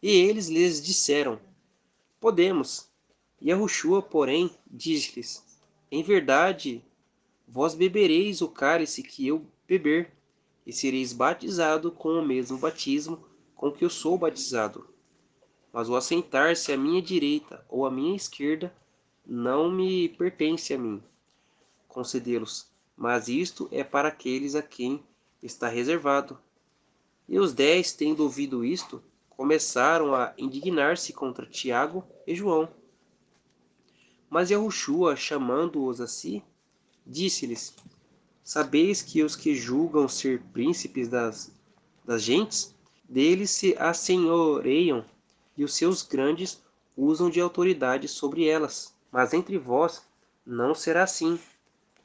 E eles lhes disseram: Podemos. Yahushua, porém, disse-lhes: Em verdade, vós bebereis o cálice que eu beber, e sereis batizado com o mesmo batismo com que eu sou batizado. Mas o assentar-se à minha direita ou à minha esquerda não me pertence a mim concedê-los, mas isto é para aqueles a quem está reservado. E os 10, tendo ouvido isto, começaram a indignar-se contra Tiago e João. Mas Yahushua, chamando-os a si, disse-lhes: Sabeis que os que julgam ser príncipes das gentes, deles se assenhoreiam, e os seus grandes usam de autoridade sobre elas. Mas entre vós não será assim.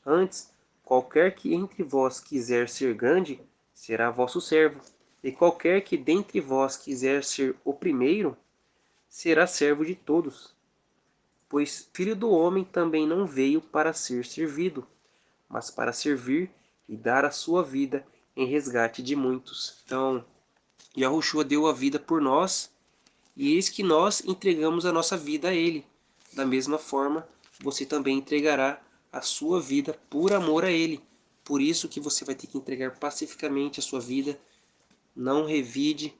Antes, qualquer que entre vós quiser ser grande, será vosso servo. E qualquer que dentre vós quiser ser o primeiro, será servo de todos. Pois Filho do Homem também não veio para ser servido, mas para servir e dar a sua vida em resgate de muitos. Então, Yahushua deu a vida por nós, e eis que nós entregamos a nossa vida a Ele. Da mesma forma, você também entregará a sua vida por amor a Ele. Por isso que você vai ter que entregar pacificamente a sua vida, não revide,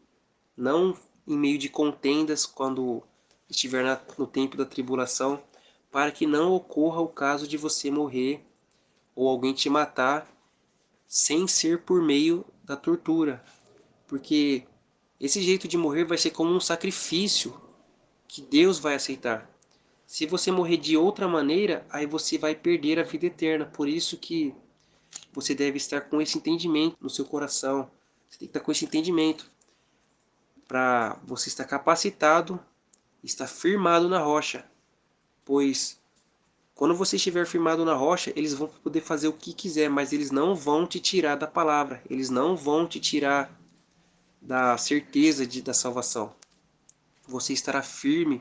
não em meio de contendas quando estiver no tempo da tribulação, para que não ocorra o caso de você morrer ou alguém te matar sem ser por meio da tortura. Porque esse jeito de morrer vai ser como um sacrifício que Deus vai aceitar. Se você morrer de outra maneira, aí você vai perder a vida eterna. Por isso que você deve estar com esse entendimento no seu coração. Você tem que estar com esse entendimento para você estar capacitado, estar firmado na rocha. Pois quando você estiver firmado na rocha, eles vão poder fazer o que quiser, mas eles não vão te tirar da palavra. Eles não vão te tirar da certeza da salvação. Você estará firme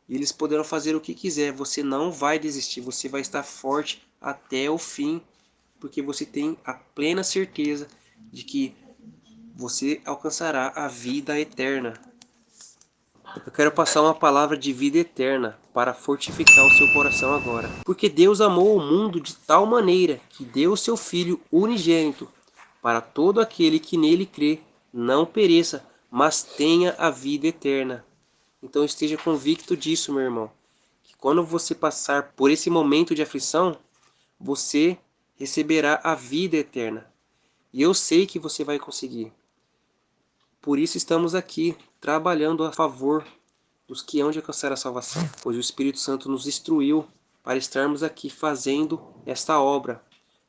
e eles poderão fazer o que quiser. Você não vai desistir, você vai estar forte até o fim, porque você tem a plena certeza de que você alcançará a vida eterna. Eu quero passar uma palavra de vida eterna para fortificar o seu coração agora. Porque Deus amou o mundo de tal maneira que deu o seu Filho unigênito para todo aquele que nele crê, não pereça, mas tenha a vida eterna. Então esteja convicto disso, meu irmão, que quando você passar por esse momento de aflição, você receberá a vida eterna. E eu sei que você vai conseguir. Por isso estamos aqui, trabalhando a favor dos que hão de alcançar a salvação, pois o Espírito Santo nos instruiu para estarmos aqui fazendo esta obra,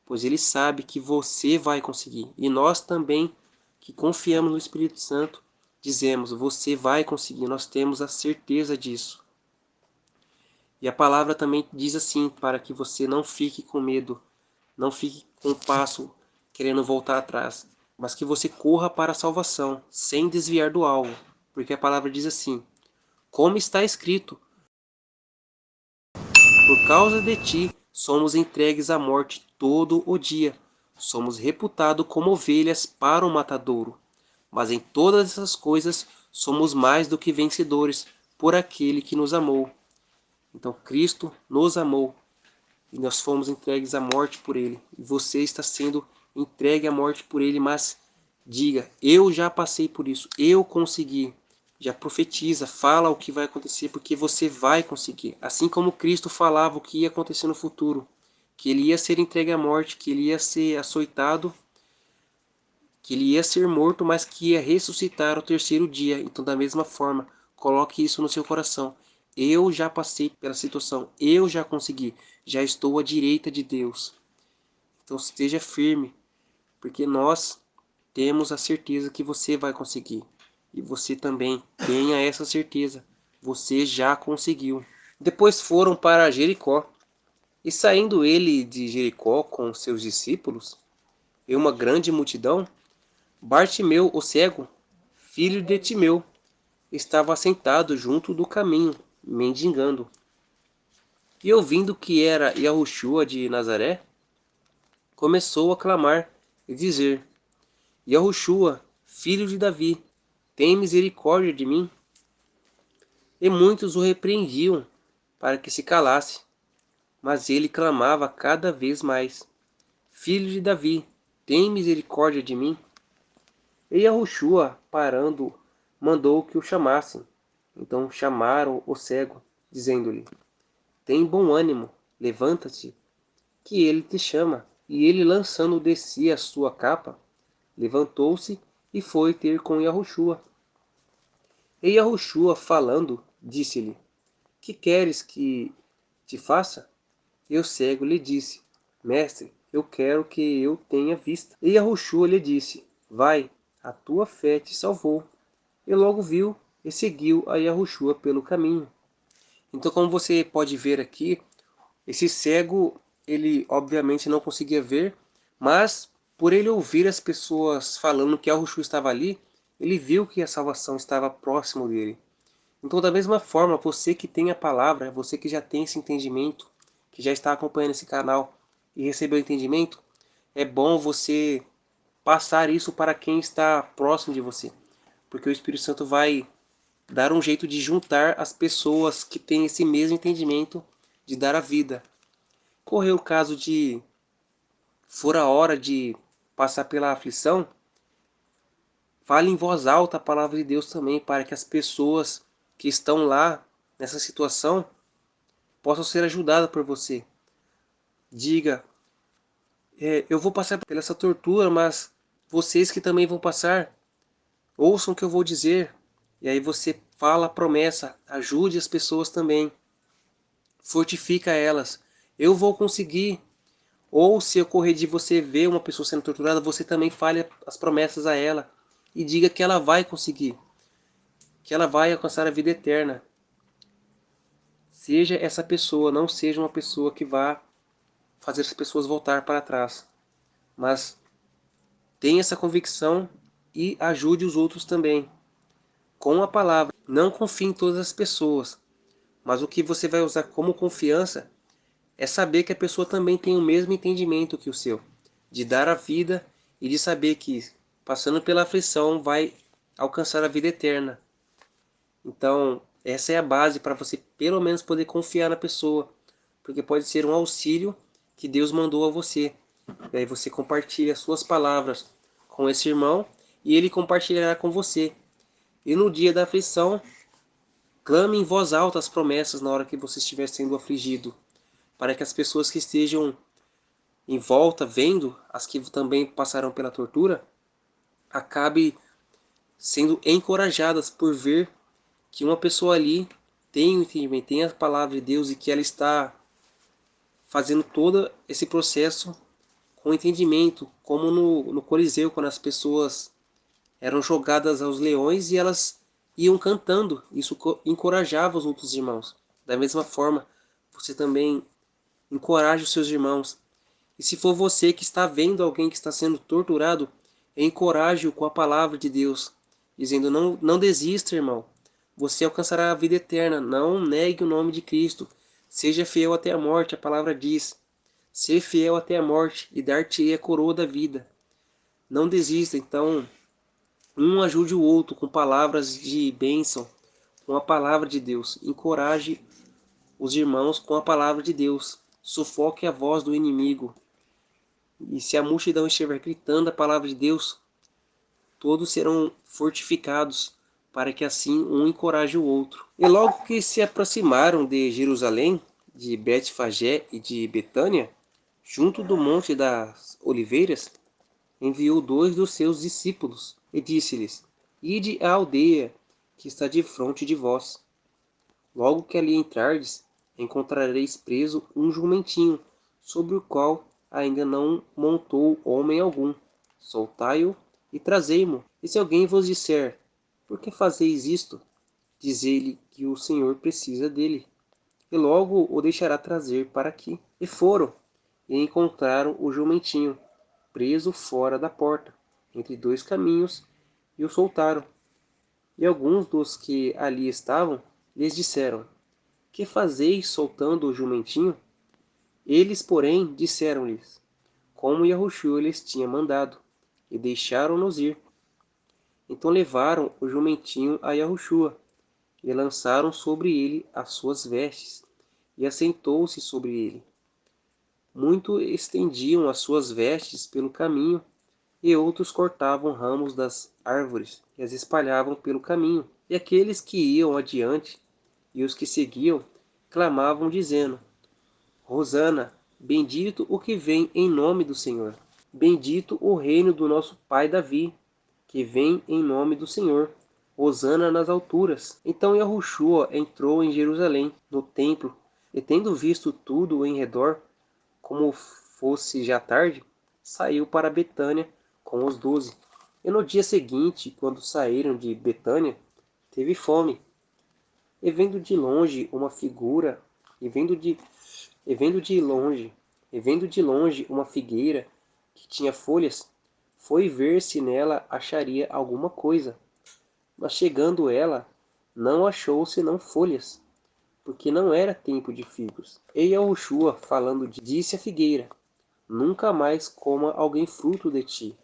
pois ele sabe que você vai conseguir. E nós também, que confiamos no Espírito Santo, dizemos: você vai conseguir, nós temos a certeza disso. E a palavra também diz assim, para que você não fique com medo, não fique com o passo querendo voltar atrás, mas que você corra para a salvação, sem desviar do alvo, porque a palavra diz assim: como está escrito, por causa de ti somos entregues à morte todo o dia, somos reputados como ovelhas para o matadouro, mas em todas essas coisas somos mais do que vencedores por aquele que nos amou. Então Cristo nos amou e nós fomos entregues à morte por ele. E você está sendo entregue à morte por ele, mas diga: eu já passei por isso, eu consegui. Já profetiza, fala o que vai acontecer, porque você vai conseguir. Assim como Cristo falava o que ia acontecer no futuro, que ele ia ser entregue à morte, que ele ia ser açoitado, que ele ia ser morto, mas que ia ressuscitar ao terceiro dia. Então, da mesma forma, coloque isso no seu coração. Eu já passei pela situação, eu já consegui, já estou à direita de Deus. Então esteja firme, porque nós temos a certeza que você vai conseguir. E você também tenha essa certeza, você já conseguiu. Depois foram para Jericó, e saindo ele de Jericó com seus discípulos, e uma grande multidão, Bartimeu, o cego, filho de Timeu, estava assentado junto do caminho, mendigando. E ouvindo que era Yahushua de Nazaré, começou a clamar e dizer: Yahushua, filho de Davi, tem misericórdia de mim. E muitos o repreendiam para que se calasse, mas ele clamava cada vez mais: Filho de Davi, tem misericórdia de mim? E Yahushua, parando, mandou que o chamassem. Então chamaram o cego, dizendo-lhe: Tem bom ânimo, levanta-te, que ele te chama. E ele, lançando de si a sua capa, levantou-se e foi ter com Yahushua. E Yahushua, falando, disse-lhe: Que queres que te faça? E o cego lhe disse: Mestre, eu quero que eu tenha vista. E Yahushua lhe disse: Vai, a tua fé te salvou. E logo viu e seguiu a Yahushua pelo caminho. Então, como você pode ver aqui, esse cego, ele obviamente não conseguia ver, mas por ele ouvir as pessoas falando que Yahushua estava ali, ele viu que a salvação estava próximo dele. Então, da mesma forma, você que tem a palavra, você que já tem esse entendimento, que já está acompanhando esse canal e recebeu entendimento, é bom você passar isso para quem está próximo de você, porque o Espírito Santo vai dar um jeito de juntar as pessoas que têm esse mesmo entendimento de dar a vida. Correu o caso de for a hora de passar pela aflição, fale em voz alta a palavra de Deus também, para que as pessoas que estão lá nessa situação possam ser ajudadas por você. Diga, eu vou passar por essa tortura, mas vocês que também vão passar, ouçam o que eu vou dizer. E aí você fala a promessa, ajude as pessoas também, fortifica elas. Eu vou conseguir. Ou se ocorrer de você ver uma pessoa sendo torturada, você também fale as promessas a ela e diga que ela vai conseguir, que ela vai alcançar a vida eterna. Seja essa pessoa, não seja uma pessoa que vá fazer as pessoas voltar para trás, mas tenha essa convicção e ajude os outros também, com a palavra. Não confie em todas as pessoas, mas o que você vai usar como confiança é saber que a pessoa também tem o mesmo entendimento que o seu, de dar a vida e de saber que, passando pela aflição, vai alcançar a vida eterna. Então, essa é a base para você pelo menos poder confiar na pessoa, porque pode ser um auxílio que Deus mandou a você. E aí você compartilha as suas palavras com esse irmão e ele compartilhará com você. E no dia da aflição, clame em voz alta as promessas na hora que você estiver sendo afligido, para que as pessoas que estejam em volta, vendo as que também passaram pela tortura, acabe sendo encorajadas por ver que uma pessoa ali tem o entendimento, tem a palavra de Deus e que ela está fazendo todo esse processo com entendimento, como no Coliseu, quando as pessoas eram jogadas aos leões e elas iam cantando. Isso encorajava os outros irmãos. Da mesma forma, você também encoraja os seus irmãos. E se for você que está vendo alguém que está sendo torturado, encoraje-o com a palavra de Deus, dizendo: não desista, irmão. Você alcançará a vida eterna. Não negue o nome de Cristo. Seja fiel até a morte, a palavra diz. Ser fiel até a morte e dar-te a coroa da vida. Não desista, então, um ajude o outro com palavras de bênção, com a palavra de Deus. Encoraje os irmãos com a palavra de Deus. Sufoque a voz do inimigo. E se a multidão estiver gritando a palavra de Deus, todos serão fortificados, para que assim um encoraje o outro. E logo que se aproximaram de Jerusalém, de Betfagé e de Betânia, junto do Monte das Oliveiras, enviou 2 dos seus discípulos e disse-lhes: Ide à aldeia que está defronte de vós. Logo que ali entrardes, encontrareis preso um jumentinho, sobre o qual ainda não montou homem algum. Soltai-o e trazei-mo. E se alguém vos disser: Por que fazeis isto? Dizei-lhe que o Senhor precisa dele, e logo o deixará trazer para aqui. E foram, e encontraram o jumentinho, preso fora da porta, entre 2 caminhos, e o soltaram. E alguns dos que ali estavam lhes disseram: Que fazeis soltando o jumentinho? Eles, porém, disseram-lhes como Yahushua lhes tinha mandado, e deixaram-nos ir. Então levaram o jumentinho a Yahushua, e lançaram sobre ele as suas vestes, e assentou-se sobre ele. Muito estendiam as suas vestes pelo caminho, e outros cortavam ramos das árvores e as espalhavam pelo caminho. E aqueles que iam adiante e os que seguiam clamavam, dizendo: Hosana, bendito o que vem em nome do Senhor. Bendito o reino do nosso pai Davi, que vem em nome do Senhor. Hosana nas alturas. Então Yahushua entrou em Jerusalém, no templo, e tendo visto tudo em redor, como fosse já tarde, saiu para Betânia com os 12. E no dia seguinte, quando saíram de Betânia, teve fome. E vendo de longe uma figura, e vendo de, e vendo de longe, e vendo de longe uma figueira que tinha folhas, foi ver se nela acharia alguma coisa. Mas chegando ela, não achou senão folhas, porque não era tempo de figos. E Yahushua, falando, disse à figueira: Nunca mais coma alguém fruto de ti.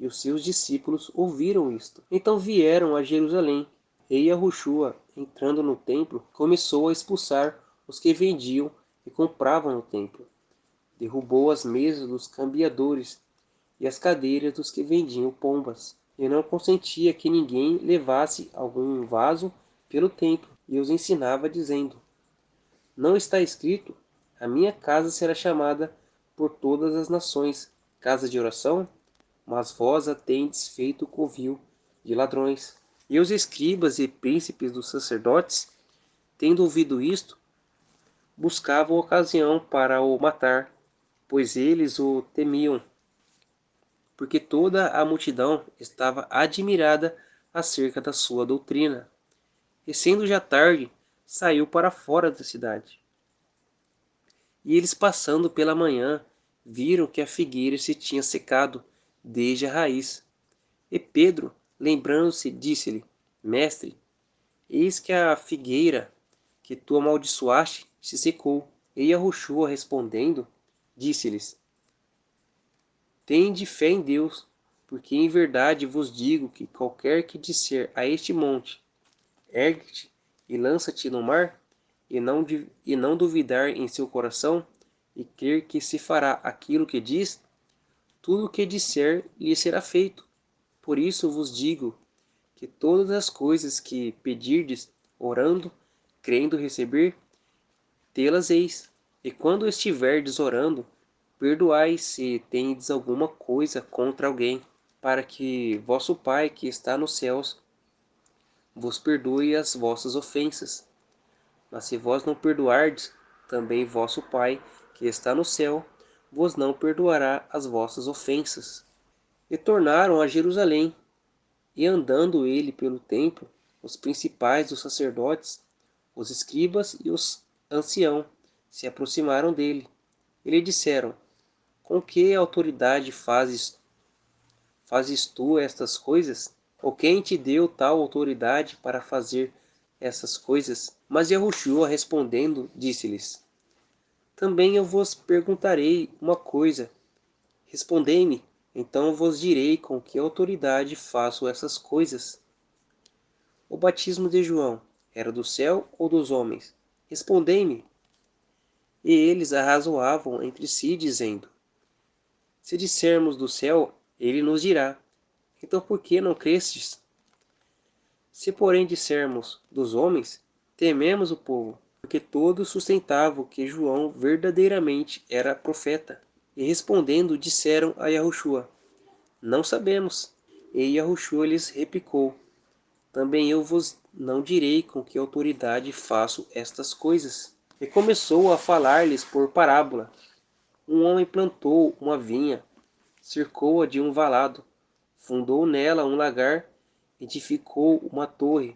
E os seus discípulos ouviram isto. Então vieram a Jerusalém. E Yahushua, entrando no templo, começou a expulsar os que vendiam e compravam no templo. Derrubou as mesas dos cambiadores e as cadeiras dos que vendiam pombas. E não consentia que ninguém levasse algum vaso pelo templo. E os ensinava, dizendo: Não está escrito: A minha casa será chamada por todas as nações casa de oração? Mas vós a tendes feito covil de ladrões. E os escribas e príncipes dos sacerdotes, tendo ouvido isto, buscavam ocasião para o matar, pois eles o temiam, porque toda a multidão estava admirada acerca da sua doutrina. E sendo já tarde, saiu para fora da cidade. E eles, passando pela manhã, viram que a figueira se tinha secado desde a raiz. E Pedro, lembrando-se, disse-lhe: Mestre, eis que a figueira que tu amaldiçoaste se secou. E Yahushua, respondendo, disse-lhes: Tende fé em Deus, porque em verdade vos digo que qualquer que disser a este monte: Ergue-te e lança-te no mar, e não duvidar em seu coração, e crer que se fará aquilo que diz, tudo o que disser lhe será feito. Por isso vos digo que todas as coisas que pedirdes, orando, crendo receber, tê-las eis. E quando estiverdes orando, perdoai se tendes alguma coisa contra alguém, para que vosso Pai que está nos céus vos perdoe as vossas ofensas. Mas se vós não perdoardes, também vosso Pai que está no céu vos não perdoará as vossas ofensas. E tornaram a Jerusalém, e andando ele pelo templo, os principais dos sacerdotes, os escribas e os anciãos se aproximaram dele. E lhe disseram: Com que autoridade fazes tu estas coisas? Ou quem te deu tal autoridade para fazer essas coisas? Mas Yahushua, respondendo, disse-lhes: Também eu vos perguntarei uma coisa. Respondei-me, então vos direi com que autoridade faço essas coisas. O batismo de João era do céu ou dos homens? Respondei-me. E eles arrazoavam entre si, dizendo: Se dissermos do céu, ele nos dirá: Então por que não crestes? Se porém dissermos dos homens, tememos o povo, porque todos sustentavam que João verdadeiramente era profeta. E respondendo, disseram a Yahushua: Não sabemos. E Yahushua lhes replicou: Também eu vos não direi com que autoridade faço estas coisas. E começou a falar-lhes por parábola. Um homem plantou uma vinha, cercou-a de um valado, fundou nela um lagar, edificou uma torre,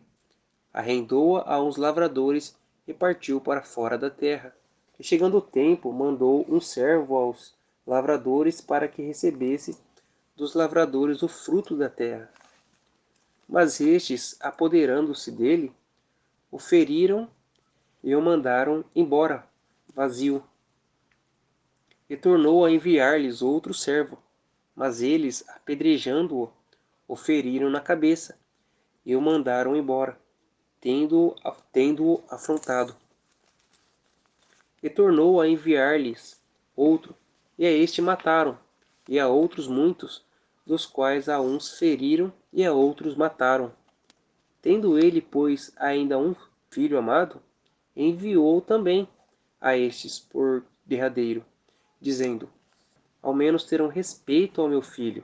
arrendou-a a uns lavradores e partiu para fora da terra. E chegando o tempo, mandou um servo aos lavradores para que recebesse dos lavradores o fruto da terra. Mas estes, apoderando-se dele, o feriram e o mandaram embora, vazio. E tornou a enviar-lhes outro servo, mas eles, apedrejando-o, o feriram na cabeça e o mandaram embora, tendo-o afrontado. E tornou a enviar-lhes outro, e a este mataram, e a outros muitos, dos quais a uns feriram e a outros mataram. Tendo ele, pois, ainda um filho amado, enviou também a estes por derradeiro, dizendo: ao menos terão respeito ao meu filho.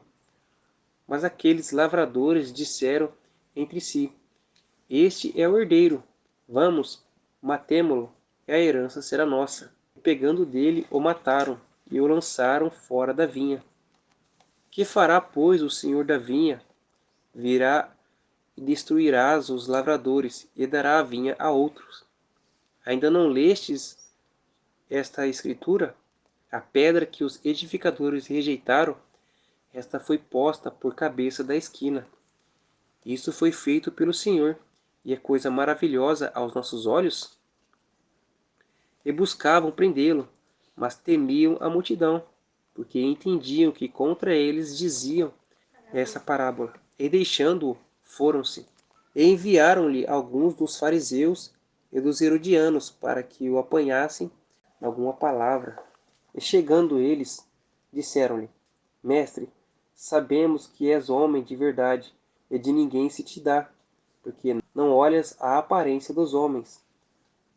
Mas aqueles lavradores disseram entre si: este é o herdeiro, vamos, matemo-lo, e a herança será nossa. E pegando dele, o mataram, e o lançaram fora da vinha. Que fará, pois, o senhor da vinha? Virá e destruirás os lavradores, e dará a vinha a outros. Ainda não lestes esta escritura? A pedra que os edificadores rejeitaram, esta foi posta por cabeça da esquina. Isso foi feito pelo Senhor, e é coisa maravilhosa aos nossos olhos? E buscavam prendê-lo, mas temiam a multidão, porque entendiam que contra eles diziam essa parábola. E deixando-o, foram-se. E enviaram-lhe alguns dos fariseus e dos herodianos para que o apanhassem alguma palavra. E chegando eles, disseram-lhe: Mestre, sabemos que és homem de verdade, e de ninguém se te dá, porque não olhas a aparência dos homens.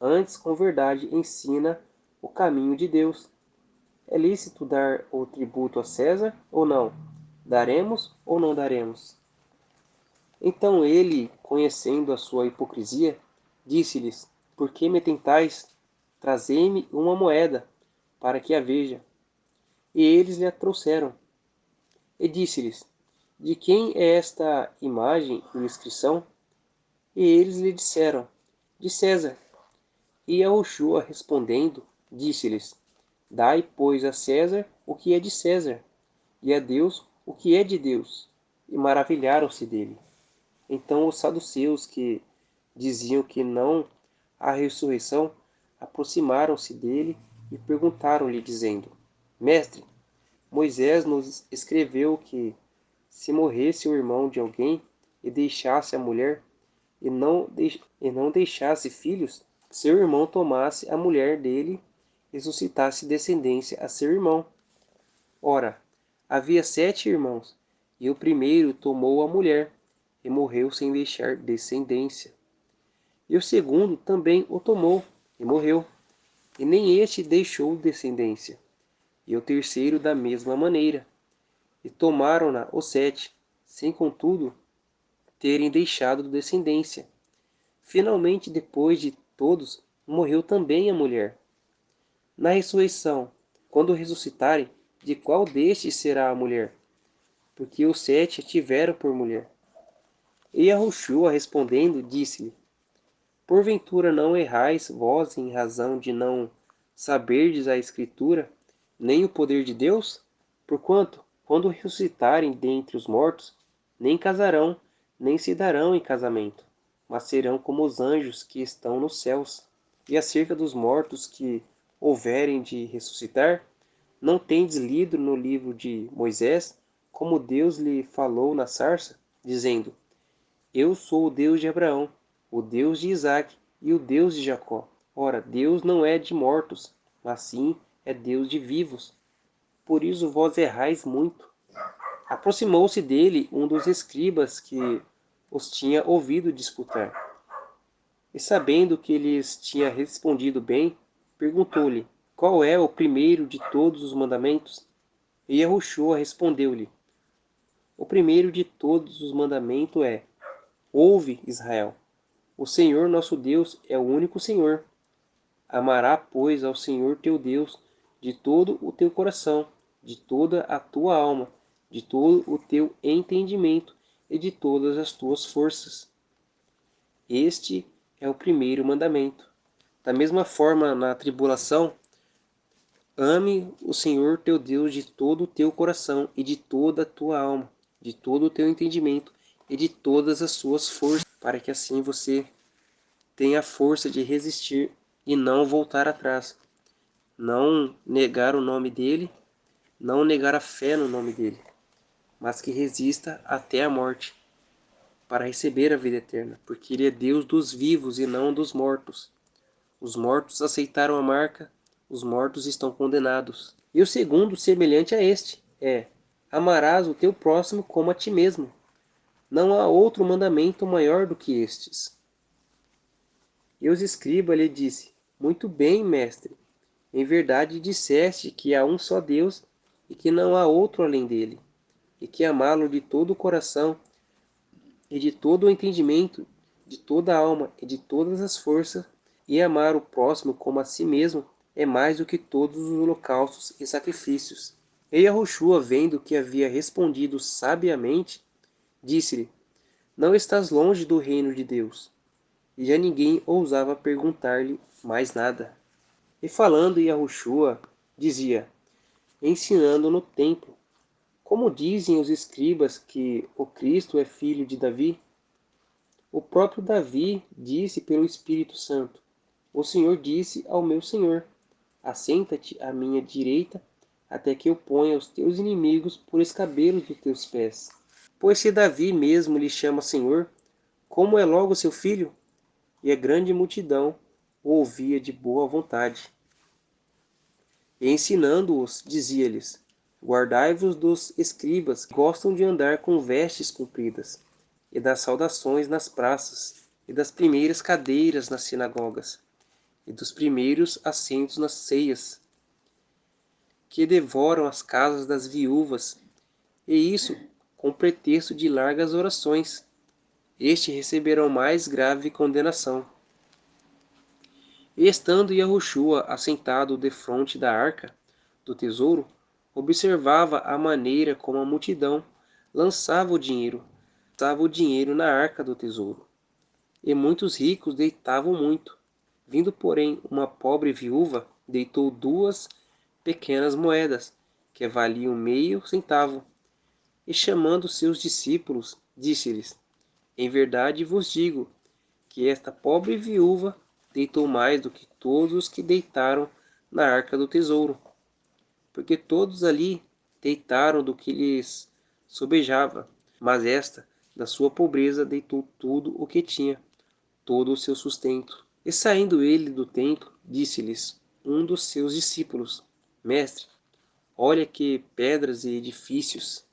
Antes, com verdade, ensina o caminho de Deus. É lícito dar o tributo a César ou não? Daremos ou não daremos? Então ele, conhecendo a sua hipocrisia, disse-lhes: Por que me tentais? Trazei-me uma moeda, para que a veja. E eles lhe a trouxeram. E disse-lhes: De quem é esta imagem e inscrição? E eles lhe disseram: De César. E Yahushua respondendo, disse-lhes: Dai, pois, a César o que é de César, e a Deus o que é de Deus. E maravilharam-se dele. Então os saduceus, que diziam que não há ressurreição, aproximaram-se dele e perguntaram-lhe, dizendo: Mestre, Moisés nos escreveu que, se morresse o irmão de alguém e deixasse a mulher, e não deixasse filhos, seu irmão tomasse a mulher dele e suscitasse descendência a seu irmão. Ora, havia 7 irmãos, e o primeiro tomou a mulher, e morreu sem deixar descendência. E o segundo também o tomou, e morreu, e nem este deixou descendência. E o terceiro da mesma maneira. E tomaram-na os 7, sem contudo terem deixado descendência. Finalmente, depois de todos, morreu também a mulher. Na ressurreição, quando ressuscitarem, de qual destes será a mulher? Porque os 7 a tiveram por mulher. E Yahushua, respondendo, disse-lhe: Porventura não errais vós em razão de não saberdes a Escritura, nem o poder de Deus? Porquanto, quando ressuscitarem dentre os mortos, nem casarão, nem se darão em casamento, mas serão como os anjos que estão nos céus. E acerca dos mortos que houverem de ressuscitar, não tendes lido no livro de Moisés, como Deus lhe falou na sarça, dizendo: Eu sou o Deus de Abraão, o Deus de Isaque e o Deus de Jacó. Ora, Deus não é de mortos, mas sim é Deus de vivos. Por isso vós errais muito. Aproximou-se dele um dos escribas que os tinha ouvido disputar. E sabendo que lhes tinha respondido bem, perguntou-lhe: Qual é o primeiro de todos os mandamentos? E Yahushua respondeu-lhe: O primeiro de todos os mandamentos é: Ouve, Israel, o Senhor nosso Deus é o único Senhor. Amará, pois, ao Senhor teu Deus de todo o teu coração, de toda a tua alma, de todo o teu entendimento e de todas as tuas forças. Este é o primeiro mandamento. Da mesma forma, na tribulação, ame o Senhor teu Deus de todo o teu coração e de toda a tua alma, de todo o teu entendimento e de todas as suas forças, para que assim você tenha a força de resistir e não voltar atrás. Não negar o nome dele, não negar a fé no nome dele, mas que resista até a morte. para receber a vida eterna, porque ele é Deus dos vivos e não dos mortos. Os mortos aceitaram a marca, os mortos estão condenados. E o segundo, semelhante a este, é: amarás o teu próximo como a ti mesmo. Não há outro mandamento maior do que estes. E os escriba lhe disse: muito bem, mestre. Em verdade disseste que há um só Deus e que não há outro além dele, e que amá-lo de todo o coração e de todo o entendimento, de toda a alma e de todas as forças, e amar o próximo como a si mesmo é mais do que todos os holocaustos e sacrifícios. E Yahushua, vendo que havia respondido sabiamente, disse-lhe: não estás longe do reino de Deus. E já ninguém ousava perguntar-lhe mais nada. E falando Yahushua, dizia, ensinando no templo: como dizem os escribas que o Cristo é filho de Davi? O próprio Davi disse pelo Espírito Santo: o Senhor disse ao meu Senhor: assenta-te à minha direita, até que eu ponha os teus inimigos por escabelos dos teus pés. Pois se Davi mesmo lhe chama Senhor, como é logo seu filho? E a grande multidão o ouvia de boa vontade. E ensinando-os, dizia-lhes: guardai-vos dos escribas, que gostam de andar com vestes compridas, e das saudações nas praças, e das primeiras cadeiras nas sinagogas, e dos primeiros assentos nas ceias, que devoram as casas das viúvas, e isso com pretexto de largas orações. Estes receberão mais grave condenação. E estando Yahushua assentado defronte da arca do tesouro, observava a maneira como a multidão lançava o dinheiro na arca do tesouro. E muitos ricos deitavam muito. Vindo, porém, uma pobre viúva, deitou 2 pequenas moedas, que valiam meio centavo. E chamando seus discípulos, disse-lhes: em verdade vos digo, que esta pobre viúva deitou mais do que todos os que deitaram na arca do tesouro, porque todos ali deitaram do que lhes sobejava, mas esta, da sua pobreza, deitou tudo o que tinha, todo o seu sustento. E saindo ele do templo, disse-lhes um dos seus discípulos: mestre, olha que pedras e edifícios.